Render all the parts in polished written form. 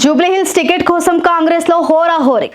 Jubilee Hills ticket కోసం కాంగ్రెస్ లో హోరాహోరీ.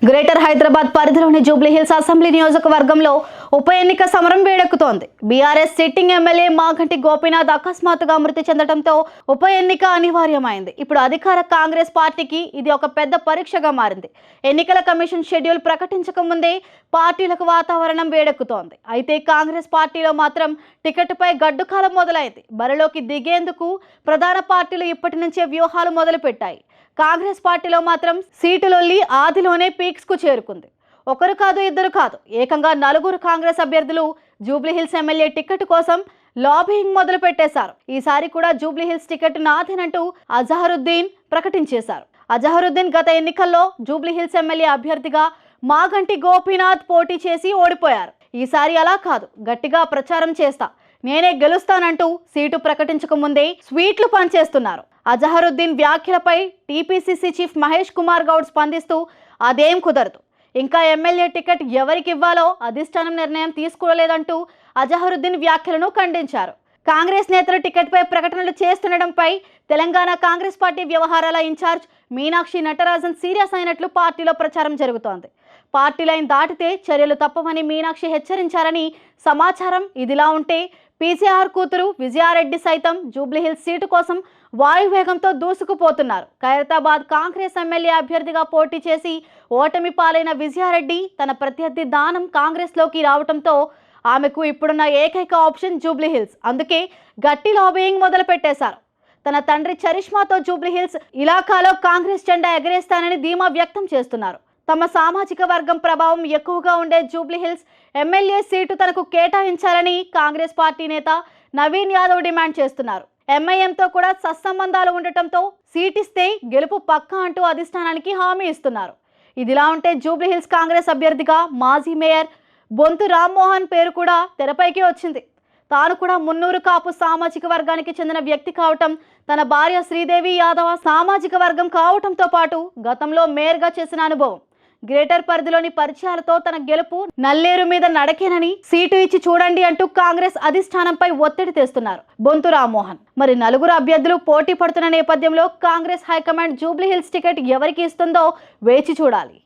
గ్రేటర్ హైదరాబాద్ పరిధిలోని జూబ్లీహిల్స్ అసెంబ్లీ నియోజకవర్గంలో ఉప ఎన్నిక సమరం వేడెక్కుతోంది. BRS sitting MLA Maganti Gopinath అకస్మాత్తుగా మృతి చెందడంతో ఉప ఎన్నిక అనివార్యమైంది. ఇప్పుడు అధికార కాంగ్రెస్ పార్టీకి ఇది ఒక పెద్ద పరీక్షగా మారింది. ఎన్నికల కమిషన్ షెడ్యూల్ ప్రకటించక ముందే పార్టీలకు వాతావరణం వేడెక్కుతోంది. అయితే కాంగ్రెస్ పార్టీలో మాత్రం టికెట్పై గడ్డుకాలం మొదలైంది. బరిలోకి దిగేందుకు ప్రధాన పార్టీలు ఇప్పటి నుంచే వ్యూహాలు మొదలుపెట్టాయి. కాంగ్రెస్ పార్టీలో మాత్రం సీటులొల్లి ఆదిలోనే పీక్స్ కు చేరుకుంది. ఒకరు కాదు, ఇద్దరు కాదు, ఏకంగా 4 కాంగ్రెస్ అభ్యర్థులు జూబ్లీహిల్స్ ఎమ్మెల్యే టికెట్ కోసం లాబింగ్ మొదలు పెట్టేశారు. ఈసారి కూడా జూబ్లీహిల్స్ టికెట్ నాదేనంటూ అజహరుద్దీన్ ప్రకటించేశారు. అజహరుద్దీన్ గత ఎన్నికల్లో జూబ్లీహిల్స్ ఎమ్మెల్యే అభ్యర్థిగా మాగంటి గోపీనాథ్ పోటీ చేసి ఓడిపోయారు. ఈసారి అలా కాదు, గట్టిగా ప్రచారం చేస్తా, నేనే గెలుస్తానంటూ సీటు ప్రకటించక ముందే స్వీట్లు పంచేస్తున్నారు. అజహరుద్దీన్ వ్యాఖ్యలపై టీపీసీసీ చీఫ్ మహేష్ కుమార్ గౌడ్ స్పందిస్తూ అదేం కుదరదు, ఇంకా ఎమ్మెల్యే టికెట్ ఎవరికి ఇవ్వాలో అధిష్టానం నిర్ణయం తీసుకోలేదంటూ అజహరుద్దీన్ వ్యాఖ్యలను ఖండించారు. కాంగ్రెస్ నేతలు టికెట్పై ప్రకటనలు చేస్తుండడంపై తెలంగాణ కాంగ్రెస్ పార్టీ వ్యవహారాల ఇన్ఛార్జ్ మీనాక్షి నటరాజన్ సీరియస్ అయినట్లు పార్టీలో ప్రచారం జరుగుతోంది. పార్టీ లైన్ దాటితే చర్యలు తప్పవని మీనాక్షి హెచ్చరించారని సమాచారం. ఇదిలా ఉంటే పీసీఆర్ కూతురు విజయారెడ్డి సైతం జూబ్లీహిల్స్ సీటు కోసం వాయువేగంతో దూసుకుపోతున్నారు. ఖైరతాబాద్ కాంగ్రెస్ ఎమ్మెల్యే అభ్యర్థిగా పోటీ చేసి ఓటమి పాలైన విజయారెడ్డి తన ప్రత్యర్థి దానం కాంగ్రెస్లోకి రావడంతో ఆమెకు ఇప్పుడున్న ఏకైక ఆప్షన్ జూబ్లీహిల్స్. అందుకే గట్టి లాబియింగ్ మొదలు పెట్టేశారు. తన తండ్రి చరిష్మాతో జూబ్లీహిల్స్ ఇలాకాలో కాంగ్రెస్ జెండా ఎగరేస్తానని ధీమా వ్యక్తం చేస్తున్నారు. తమ సామాజిక వర్గం ప్రభావం ఎక్కువగా ఉండే జూబ్లీహిల్స్ ఎమ్మెల్యే సీటు తనకు కేటాయించాలని కాంగ్రెస్ పార్టీ నేత నవీన్ యాదవ్ డిమాండ్ చేస్తున్నారు. ఎంఐఎంతో కూడా సత్సంబంధాలు ఉండటంతో సీటిస్తే గెలుపు పక్కా అంటూ అధిష్టానానికి హామీ ఇస్తున్నారు. ఇదిలా ఉంటే జూబ్లీహిల్స్ కాంగ్రెస్ అభ్యర్థిగా మాజీ మేయర్ బొంతు రామ్మోహన్ పేరు కూడా తెరపైకి వచ్చింది. తాను కూడా మున్నూరు కాపు సామాజిక వర్గానికి చెందిన వ్యక్తి కావటం, తన భార్య శ్రీదేవి యాదవ సామాజిక వర్గం కావటంతో పాటు గతంలో మేయర్గా చేసిన అనుభవం, గ్రేటర్ పరిధిలోని పరిచయాలతో తన గెలుపు నల్లేరు మీద నడకేనని సీటు ఇచ్చి చూడండి అంటూ కాంగ్రెస్ అధిష్టానంపై ఒత్తిడి తెస్తున్నారు బొంతు రామ్మోహన్. మరి 4 అభ్యర్థులు పోటీ పడుతున్న నేపథ్యంలో కాంగ్రెస్ హైకమాండ్ జూబ్లీహిల్స్ టికెట్ ఎవరికి ఇస్తుందో వేచి చూడాలి.